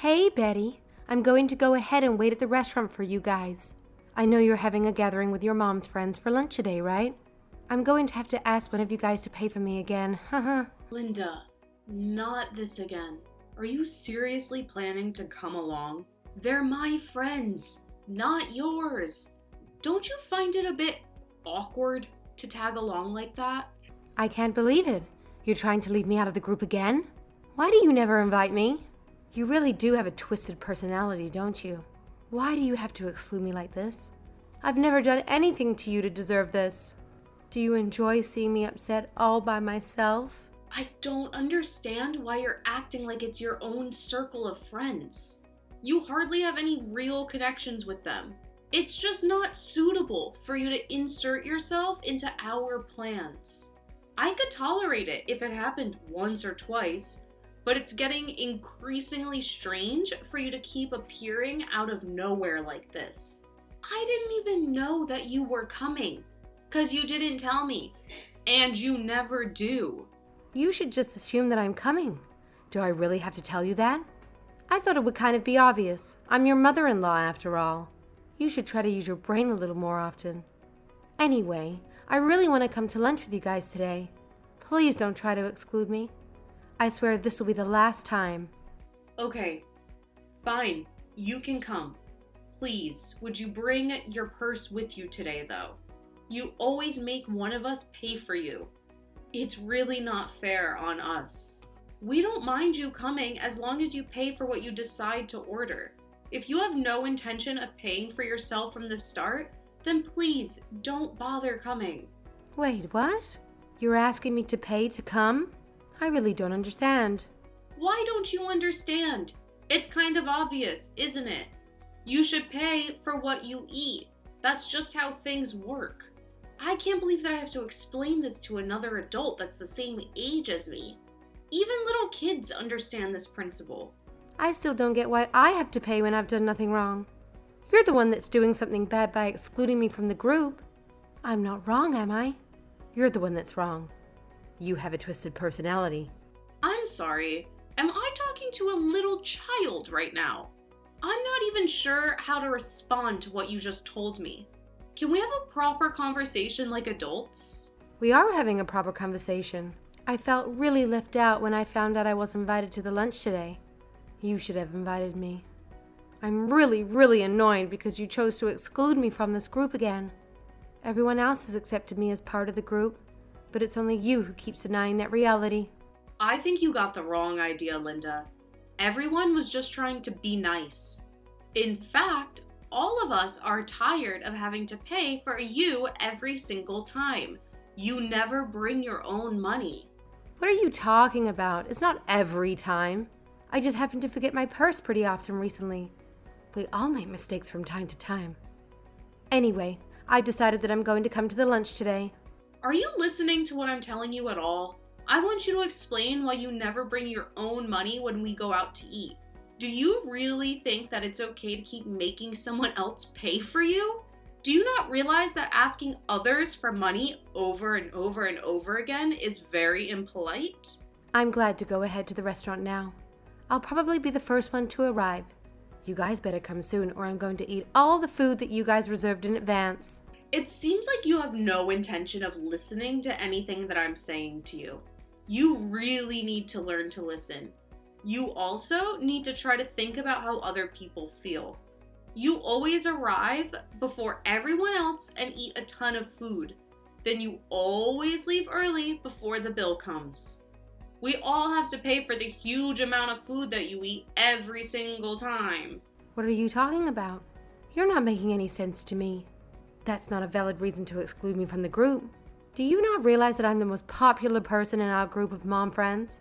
Hey, Betty. I'm going to go ahead and wait at the restaurant for you guys. I know you're having a gathering with your mom's friends for lunch today, right? I'm going to have to ask one of you guys to pay for me again. Haha. Linda, not this again. Are you seriously planning to come along? They're my friends, not yours. Don't you find it a bit awkward to tag along like that? I can't believe it. You're trying to leave me out of the group again? Why do you never invite me? You really do have a twisted personality, don't you? Why do you have to exclude me like this? I've never done anything to you to deserve this. Do you enjoy seeing me upset all by myself? I don't understand why you're acting like it's your own circle of friends. You hardly have any real connections with them. It's just not suitable for you to insert yourself into our plans. I could tolerate it if it happened once or twice, but it's getting increasingly strange for you to keep appearing out of nowhere like this. I didn't even know that you were coming, 'cause you didn't tell me, and you never do. You should just assume that I'm coming. Do I really have to tell you that? I thought it would kind of be obvious. I'm your mother-in-law after all. You should try to use your brain a little more often. Anyway, I really want to come to lunch with you guys today. Please don't try to exclude me. I swear this will be the last time. Okay, fine, you can come. Please, would you bring your purse with you today, though? You always make one of us pay for you. It's really not fair on us. We don't mind you coming as long as you pay for what you decide to order. If you have no intention of paying for yourself from the start, then please don't bother coming. Wait, what? You're asking me to pay to come? I really don't understand. Why don't you understand? It's kind of obvious, isn't it? You should pay for what you eat. That's just how things work. I can't believe that I have to explain this to another adult that's the same age as me. Even little kids understand this principle. I still don't get why I have to pay when I've done nothing wrong. You're the one that's doing something bad by excluding me from the group. I'm not wrong, am I? You're the one that's wrong. You have a twisted personality. I'm sorry. Am I talking to a little child right now? I'm not even sure how to respond to what you just told me. Can we have a proper conversation like adults? We are having a proper conversation. I felt really left out when I found out I was invited to the lunch today. You should have invited me. I'm really annoyed because you chose to exclude me from this group again. Everyone else has accepted me as part of the group, but it's only you who keeps denying that reality. I think you got the wrong idea, Linda. Everyone was just trying to be nice. In fact, all of us are tired of having to pay for you every single time. You never bring your own money. What are you talking about? It's not every time. I just happen to forget my purse pretty often recently. We all make mistakes from time to time. Anyway, I've decided that I'm going to come to the lunch today. Are you listening to what I'm telling you at all? I want you to explain why you never bring your own money when we go out to eat. Do you really think that it's okay to keep making someone else pay for you? Do you not realize that asking others for money over and over and over again is very impolite? I'm glad to go ahead to the restaurant now. I'll probably be the first one to arrive. You guys better come soon or I'm going to eat all the food that you guys reserved in advance. It seems like you have no intention of listening to anything that I'm saying to you. You really need to learn to listen. You also need to try to think about how other people feel. You always arrive before everyone else and eat a ton of food. Then you always leave early before the bill comes. We all have to pay for the huge amount of food that you eat every single time. What are you talking about? You're not making any sense to me. That's not a valid reason to exclude me from the group. Do you not realize that I'm the most popular person in our group of mom friends?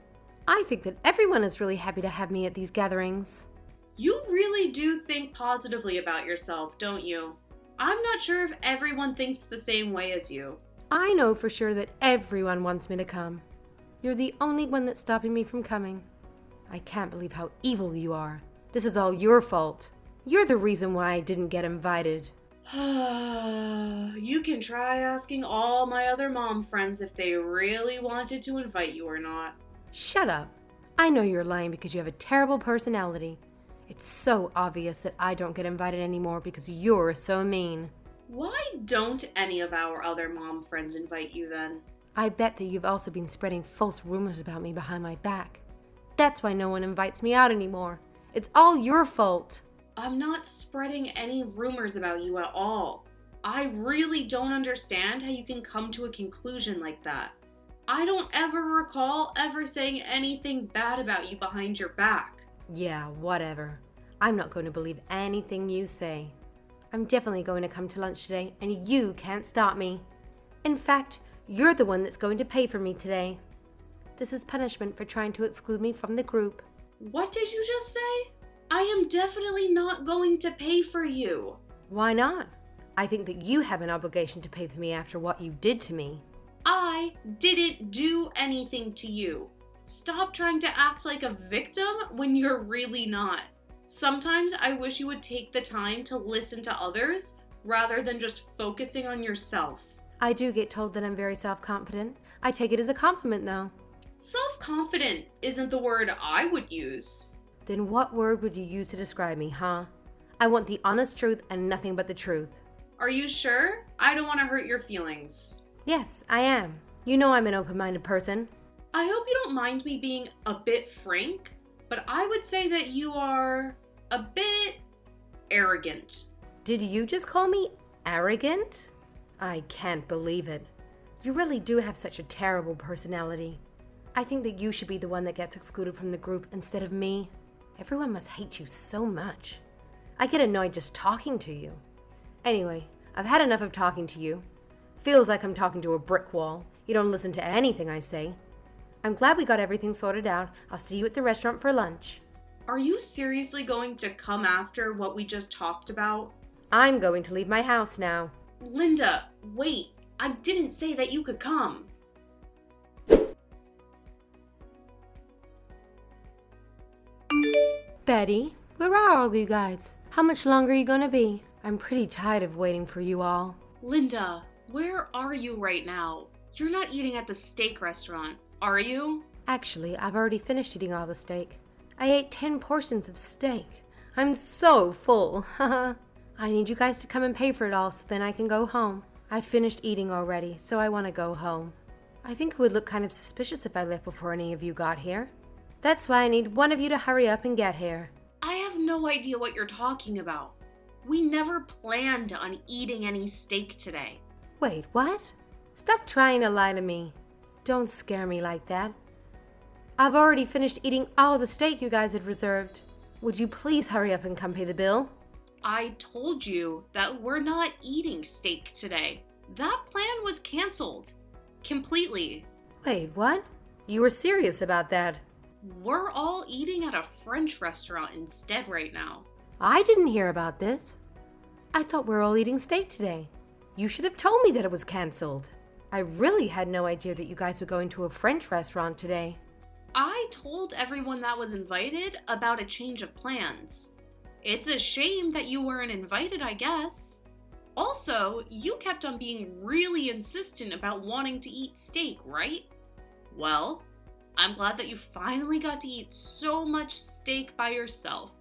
I think that everyone is really happy to have me at these gatherings. You really do think positively about yourself, don't you? I'm not sure if everyone thinks the same way as you. I know for sure that everyone wants me to come. You're the only one that's stopping me from coming. I can't believe how evil you are. This is all your fault. You're the reason why I didn't get invited. You can try asking all my other mom friends if they really wanted to invite you or not. Shut up. I know you're lying because you have a terrible personality. It's so obvious that I don't get invited anymore because you're so mean. Why don't any of our other mom friends invite you then? I bet that you've also been spreading false rumors about me behind my back. That's why no one invites me out anymore. It's all your fault. I'm not spreading any rumors about you at all. I really don't understand how you can come to a conclusion like that. I don't ever recall ever saying anything bad about you behind your back. Yeah, whatever. I'm not going to believe anything you say. I'm definitely going to come to lunch today, and you can't stop me. In fact, you're the one that's going to pay for me today. This is punishment for trying to exclude me from the group. What did you just say? I am definitely not going to pay for you. Why not? I think that you have an obligation to pay for me after what you did to me. I didn't do anything to you. Stop trying to act like a victim when you're really not. Sometimes I wish you would take the time to listen to others rather than just focusing on yourself. I do get told that I'm very self-confident. I take it as a compliment, though. Self-confident isn't the word I would use. Then what word would you use to describe me, huh? I want the honest truth and nothing but the truth. Are you sure? I don't want to hurt your feelings. Yes, I am. You know I'm an open-minded person. I hope you don't mind me being a bit frank, but I would say that you are a bit arrogant. Did you just call me arrogant? I can't believe it. You really do have such a terrible personality. I think that you should be the one that gets excluded from the group instead of me. Everyone must hate you so much. I get annoyed just talking to you. Anyway, I've had enough of talking to you. Feels like I'm talking to a brick wall. You don't listen to anything I say. I'm glad we got everything sorted out. I'll see you at the restaurant for lunch. Are you seriously going to come after what we just talked about? I'm going to leave my house now. Linda, wait. I didn't say that you could come. Betty, where are all you guys? How much longer are you gonna be? I'm pretty tired of waiting for you all. Linda, where are you right now? You're not eating at the steak restaurant, are you? Actually, I've already finished eating all the steak. I ate 10 portions of steak. I'm so full. Haha. I need you guys to come and pay for it all so then I can go home. I finished eating already, so I want to go home. I think it would look kind of suspicious if I left before any of you got here. That's why I need one of you to hurry up and get here. I have no idea what you're talking about. We never planned on eating any steak today. Wait, what? Stop trying to lie to me. Don't scare me like that. I've already finished eating all the steak you guys had reserved. Would you please hurry up and come pay the bill? I told you that we're not eating steak today. That plan was canceled. Completely. Wait, what? You were serious about that? We're all eating at a French restaurant instead right now. I didn't hear about this. I thought we were all eating steak today. You should have told me that it was canceled. I really had no idea that you guys were going to a French restaurant today. I told everyone that was invited about a change of plans. It's a shame that you weren't invited, I guess. Also, you kept on being really insistent about wanting to eat steak, right? Well, I'm glad that you finally got to eat so much steak by yourself.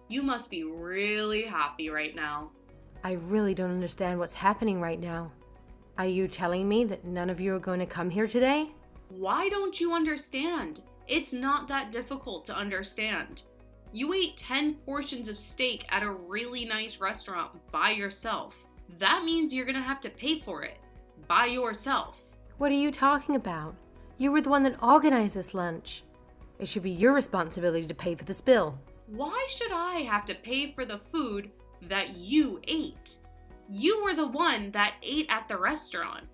You must be really happy right now. I really don't understand what's happening right now. Are you telling me that none of you are going to come here today? Why don't you understand? It's not that difficult to understand. You ate 10 portions of steak at a really nice restaurant by yourself. That means you're gonna have to pay for it by yourself. What are you talking about? You were the one that organized this lunch. It should be your responsibility to pay for this bill. Why should I have to pay for the food that you ate? You were the one that ate at the restaurant.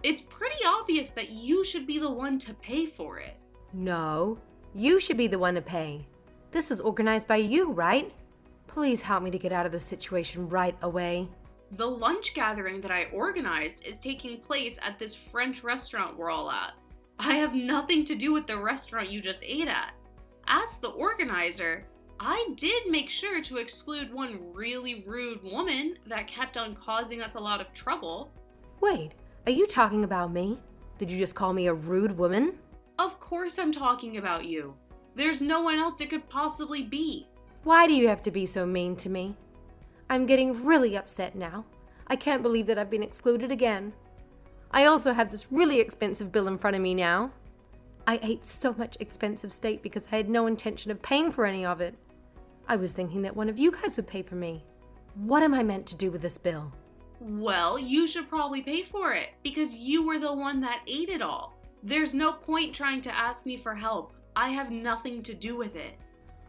It's pretty obvious that you should be the one to pay for it. No, you should be the one to pay. This was organized by you, right? Please help me to get out of this situation right away. The lunch gathering that I organized is taking place at this French restaurant we're all at. I have nothing to do with the restaurant you just ate at. As the organizer, I did make sure to exclude one really rude woman that kept on causing us a lot of trouble. Wait, are you talking about me? Did you just call me a rude woman? Of course I'm talking about you. There's no one else it could possibly be. Why do you have to be so mean to me? I'm getting really upset now. I can't believe that I've been excluded again. I also have this really expensive bill in front of me now. I ate so much expensive steak because I had no intention of paying for any of it. I was thinking that one of you guys would pay for me. What am I meant to do with this bill? Well, you should probably pay for it because you were the one that ate it all. There's no point trying to ask me for help. I have nothing to do with it.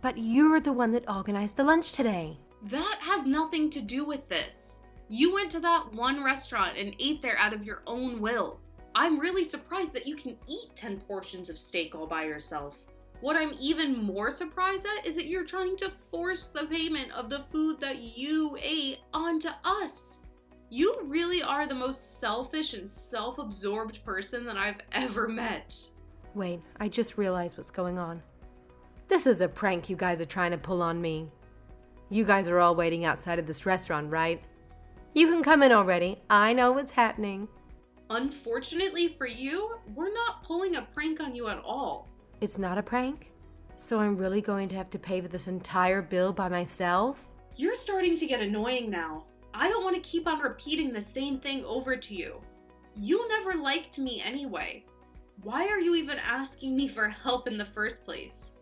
But you're the one that organized the lunch today. That has nothing to do with this. You went to that one restaurant and ate there out of your own will. I'm really surprised that you can eat 10 portions of steak all by yourself. What I'm even more surprised at is that you're trying to force the payment of the food that you ate onto us. You really are the most selfish and self-absorbed person that I've ever met. Wait, I just realized what's going on. This is a prank you guys are trying to pull on me. You guys are all waiting outside of this restaurant, right? You can come in already. I know what's happening. Unfortunately for you, we're not pulling a prank on you at all. It's not a prank? So I'm really going to have to pay for this entire bill by myself? You're starting to get annoying now. I don't want to keep on repeating the same thing over to you. You never liked me anyway. Why are you even asking me for help in the first place?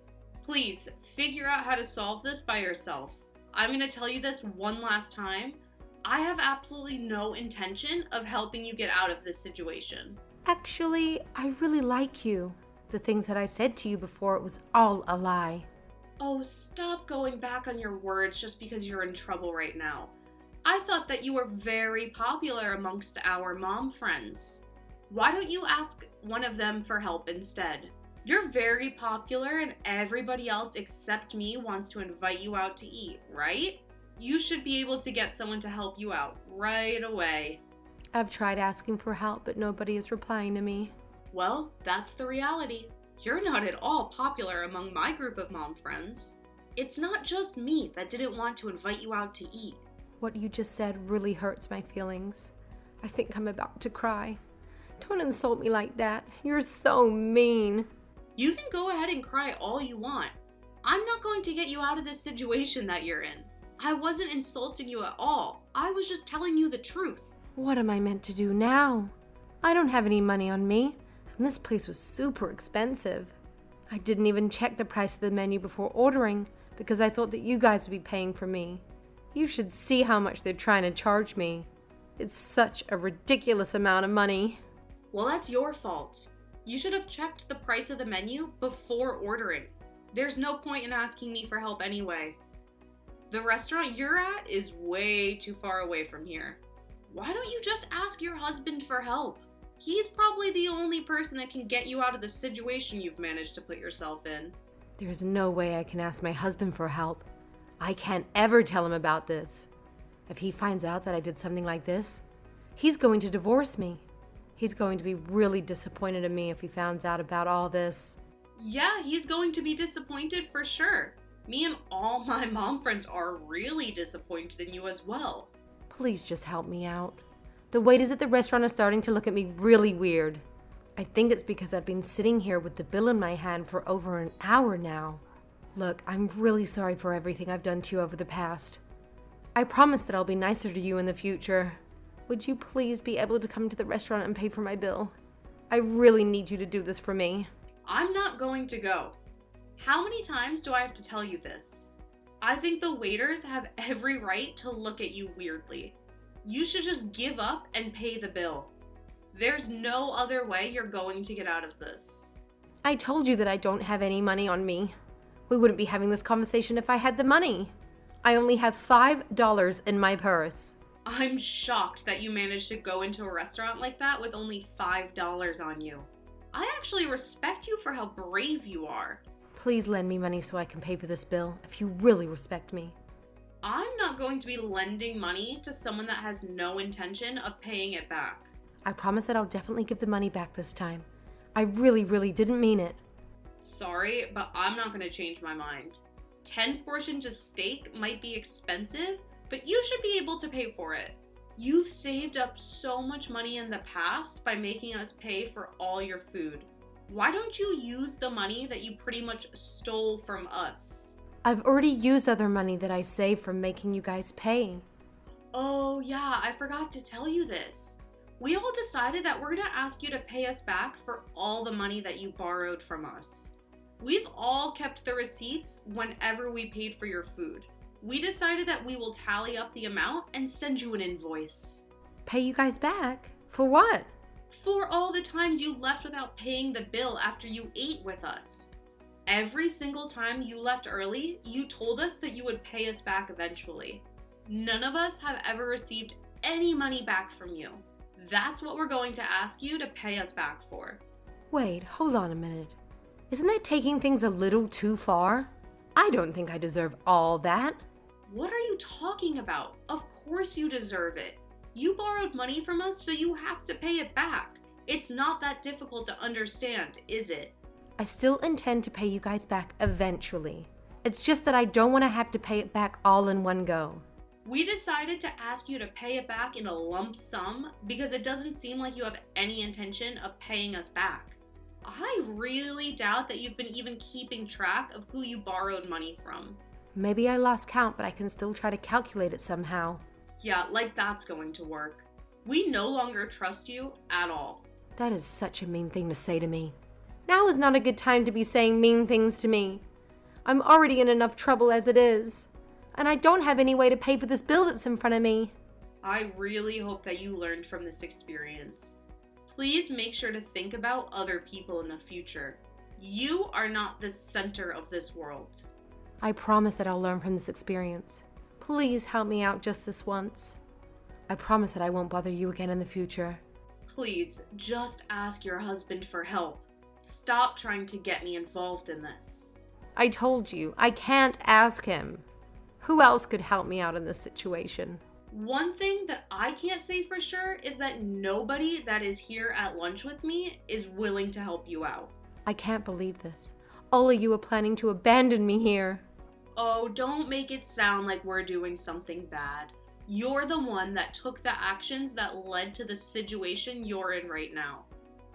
Please, figure out how to solve this by yourself. I'm going to tell you this one last time. I have absolutely no intention of helping you get out of this situation. Actually, I really like you. The things that I said to you before, it was all a lie. Oh, stop going back on your words just because you're in trouble right now. I thought that you were very popular amongst our mom friends. Why don't you ask one of them for help instead? You're very popular and everybody else except me wants to invite you out to eat, right? You should be able to get someone to help you out right away. I've tried asking for help, but nobody is replying to me. Well, that's the reality. You're not at all popular among my group of mom friends. It's not just me that didn't want to invite you out to eat. What you just said really hurts my feelings. I think I'm about to cry. Don't insult me like that. You're so mean. You can go ahead and cry all you want. I'm not going to get you out of this situation that you're in. I wasn't insulting you at all. I was just telling you the truth. What am I meant to do now? I don't have any money on me, and this place was super expensive. I didn't even check the price of the menu before ordering because I thought that you guys would be paying for me. You should see how much they're trying to charge me. It's such a ridiculous amount of money. Well, that's your fault. You should have checked the price of the menu before ordering. There's no point in asking me for help anyway. The restaurant you're at is way too far away from here. Why don't you just ask your husband for help? He's probably the only person that can get you out of the situation you've managed to put yourself in. There's no way I can ask my husband for help. I can't ever tell him about this. If he finds out that I did something like this, he's going to divorce me. He's going to be really disappointed in me if he finds out about all this. Yeah, he's going to be disappointed for sure. Me and all my mom friends are really disappointed in you as well. Please just help me out. The waiters at the restaurant are starting to look at me really weird. I think it's because I've been sitting here with the bill in my hand for over an hour now. Look, I'm really sorry for everything I've done to you over the past. I promise that I'll be nicer to you in the future. Would you please be able to come to the restaurant and pay for my bill? I really need you to do this for me. I'm not going to go. How many times do I have to tell you this? I think the waiters have every right to look at you weirdly. You should just give up and pay the bill. There's no other way you're going to get out of this. I told you that I don't have any money on me. We wouldn't be having this conversation if I had the money. I only have $5 in my purse. I'm shocked that you managed to go into a restaurant like that with only $5 on you. I actually respect you for how brave you are. Please lend me money so I can pay for this bill, if you really respect me. I'm not going to be lending money to someone that has no intention of paying it back. I promise that I'll definitely give the money back this time. I really, really didn't mean it. Sorry, but I'm not going to change my mind. 10 portions of steak might be expensive, but you should be able to pay for it. You've saved up so much money in the past by making us pay for all your food. Why don't you use the money that you pretty much stole from us? I've already used other money that I saved from making you guys pay. Oh yeah, I forgot to tell you this. We all decided that we're gonna ask you to pay us back for all the money that you borrowed from us. We've all kept the receipts whenever we paid for your food. We decided that we will tally up the amount and send you an invoice. Pay you guys back? For what? For all the times you left without paying the bill after you ate with us. Every single time you left early, you told us that you would pay us back eventually. None of us have ever received any money back from you. That's what we're going to ask you to pay us back for. Wait, hold on a minute. Isn't that taking things a little too far? I don't think I deserve all that. What are you talking about? Of course you deserve it. You borrowed money from us, so you have to pay it back. It's not that difficult to understand, is it? I still intend to pay you guys back eventually. It's just that I don't want to have to pay it back all in one go. We decided to ask you to pay it back in a lump sum because it doesn't seem like you have any intention of paying us back. I really doubt that you've been even keeping track of who you borrowed money from. Maybe I lost count, but I can still try to calculate it somehow. Yeah, like that's going to work. We no longer trust you at all. That is such a mean thing to say to me. Now is not a good time to be saying mean things to me. I'm already in enough trouble as it is. And I don't have any way to pay for this bill that's in front of me. I really hope that you learned from this experience. Please make sure to think about other people in the future. You are not the center of this world. I promise that I'll learn from this experience. Please help me out just this once. I promise that I won't bother you again in the future. Please, just ask your husband for help. Stop trying to get me involved in this. I told you, I can't ask him. Who else could help me out in this situation? One thing that I can't say for sure is that nobody that is here at lunch with me is willing to help you out. I can't believe this. All of you are planning to abandon me here. Oh, don't make it sound like we're doing something bad. You're the one that took the actions that led to the situation you're in right now.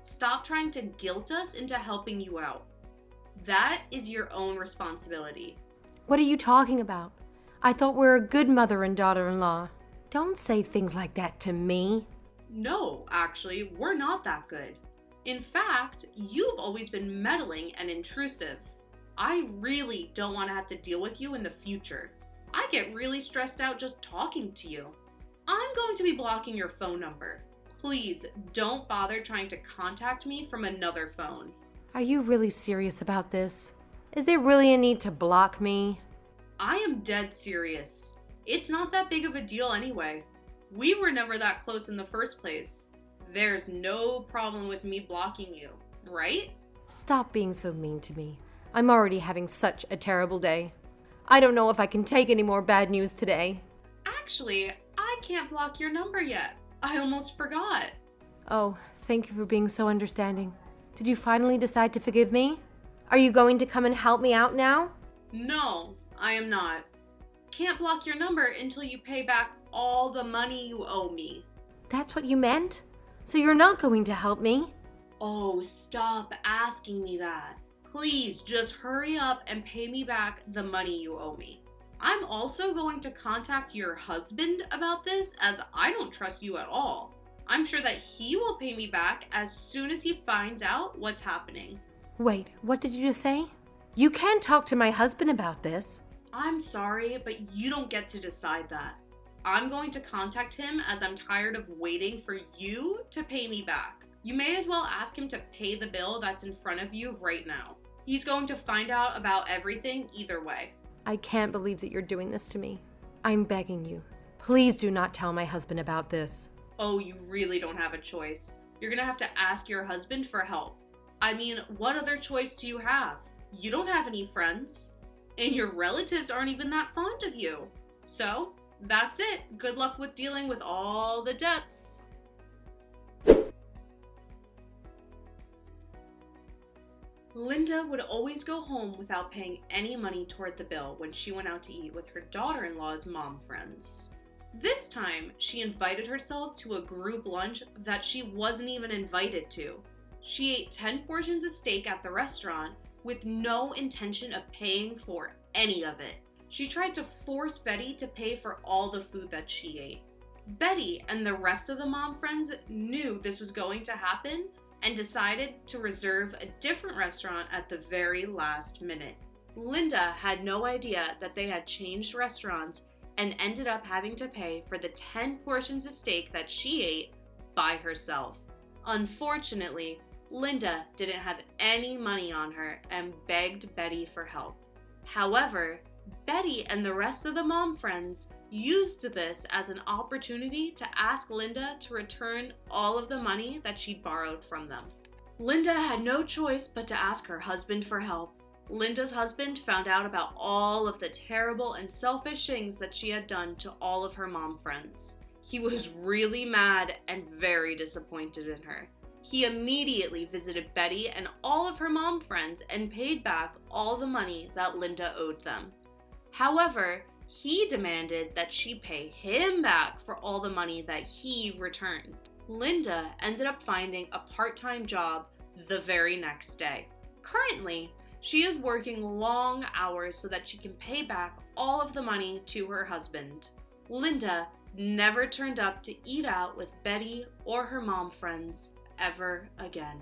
Stop trying to guilt us into helping you out. That is your own responsibility. What are you talking about? I thought we were a good mother and daughter-in-law. Don't say things like that to me. No, actually, we're not that good. In fact, you've always been meddling and intrusive. I really don't want to have to deal with you in the future. I get really stressed out just talking to you. I'm going to be blocking your phone number. Please don't bother trying to contact me from another phone. Are you really serious about this? Is there really a need to block me? I am dead serious. It's not that big of a deal anyway. We were never that close in the first place. There's no problem with me blocking you, right? Stop being so mean to me. I'm already having such a terrible day. I don't know if I can take any more bad news today. Actually, I can't block your number yet. I almost forgot. Oh, thank you for being so understanding. Did you finally decide to forgive me? Are you going to come and help me out now? No, I am not. Can't block your number until you pay back all the money you owe me. That's what you meant? So you're not going to help me? Oh, stop asking me that. Please just hurry up and pay me back the money you owe me. I'm also going to contact your husband about this as I don't trust you at all. I'm sure that he will pay me back as soon as he finds out what's happening. Wait, what did you just say? You can't talk to my husband about this. I'm sorry, but you don't get to decide that. I'm going to contact him as I'm tired of waiting for you to pay me back. You may as well ask him to pay the bill that's in front of you right now. He's going to find out about everything either way. I can't believe that you're doing this to me. I'm begging you. Please do not tell my husband about this. Oh, you really don't have a choice. You're gonna have to ask your husband for help. I mean, what other choice do you have? You don't have any friends. And your relatives aren't even that fond of you. So, that's it. Good luck with dealing with all the debts. Linda would always go home without paying any money toward the bill when she went out to eat with her daughter-in-law's mom friends. This time, she invited herself to a group lunch that she wasn't even invited to. She ate 10 portions of steak at the restaurant with no intention of paying for any of it. She tried to force Betty to pay for all the food that she ate. Betty and the rest of the mom friends knew this was going to happen and decided to reserve a different restaurant at the very last minute. Linda had no idea that they had changed restaurants and ended up having to pay for the 10 portions of steak that she ate by herself. Unfortunately, Linda didn't have any money on her and begged Betty for help. However, Betty and the rest of the mom friends used this as an opportunity to ask Linda to return all of the money that she'd borrowed from them. Linda had no choice but to ask her husband for help. Linda's husband found out about all of the terrible and selfish things that she had done to all of her mom friends. He was really mad and very disappointed in her. He immediately visited Betty and all of her mom friends and paid back all the money that Linda owed them. However, he demanded that she pay him back for all the money that he returned. Linda ended up finding a part-time job the very next day. Currently, she is working long hours so that she can pay back all of the money to her husband. Linda never turned up to eat out with Betty or her mom friends ever again.